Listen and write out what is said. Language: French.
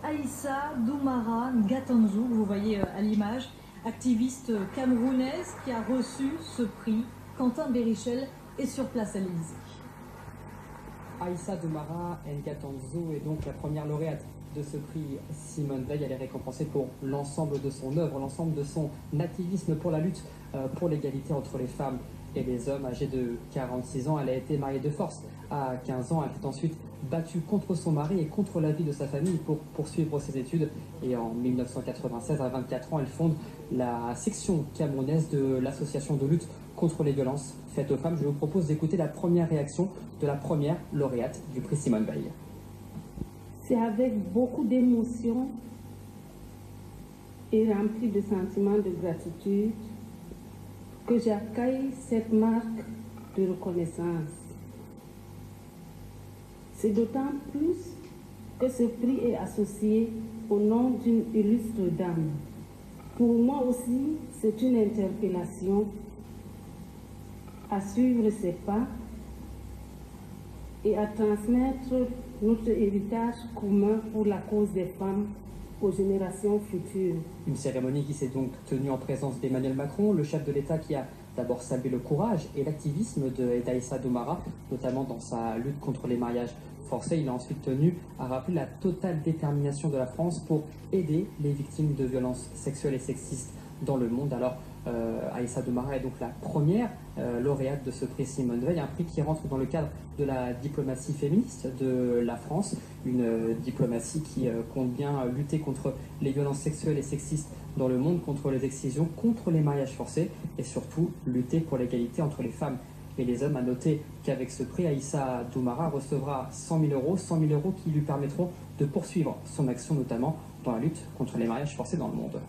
Aïssa Doumara Ngatanzou, vous voyez à l'image, activiste camerounaise qui a reçu ce prix. Quentin Bérichel est sur place à l'Élysée. Aïssa Doumara Ngatanzou est donc la première lauréate de ce prix Simone Veil. Elle est récompensée pour l'ensemble de son œuvre, l'ensemble de son activisme pour la lutte pour l'égalité entre les femmes et les hommes. Âgée de 46 ans, elle a été mariée de force à 15 ans. Elle s'est ensuite battue contre son mari et contre la vie de sa famille pour poursuivre ses études. Et en 1996, à 24 ans, elle fonde la section camerounaise de l'association de lutte contre les violences faites aux femmes. Je vous propose d'écouter la première réaction de la première lauréate du prix Simone Veil. C'est avec beaucoup d'émotion et rempli de sentiments de gratitude que j'accueille cette marque de reconnaissance. C'est d'autant plus que ce prix est associé au nom d'une illustre dame. Pour moi aussi, c'est une interpellation à suivre ses pas et à transmettre notre héritage commun pour la cause des femmes aux générations futures. Une cérémonie qui s'est donc tenue en présence d'Emmanuel Macron, le chef de l'État qui a d'abord salué le courage et l'activisme d'Aïssa Doumara, notamment dans sa lutte contre les mariages forcés. Il a ensuite tenu à rappeler la totale détermination de la France pour aider les victimes de violences sexuelles et sexistes dans le monde. Alors, Aïssa Doumara est donc la première lauréate de ce prix Simone Veil, un prix qui rentre dans le cadre de la diplomatie féministe de la France, une diplomatie qui compte bien lutter contre les violences sexuelles et sexistes dans le monde, contre les excisions, contre les mariages forcés et surtout lutter pour l'égalité entre les femmes et les hommes. À noter qu'avec ce prix, Aïssa Doumara recevra 100 000 euros qui lui permettront de poursuivre son action, notamment dans la lutte contre les mariages forcés dans le monde.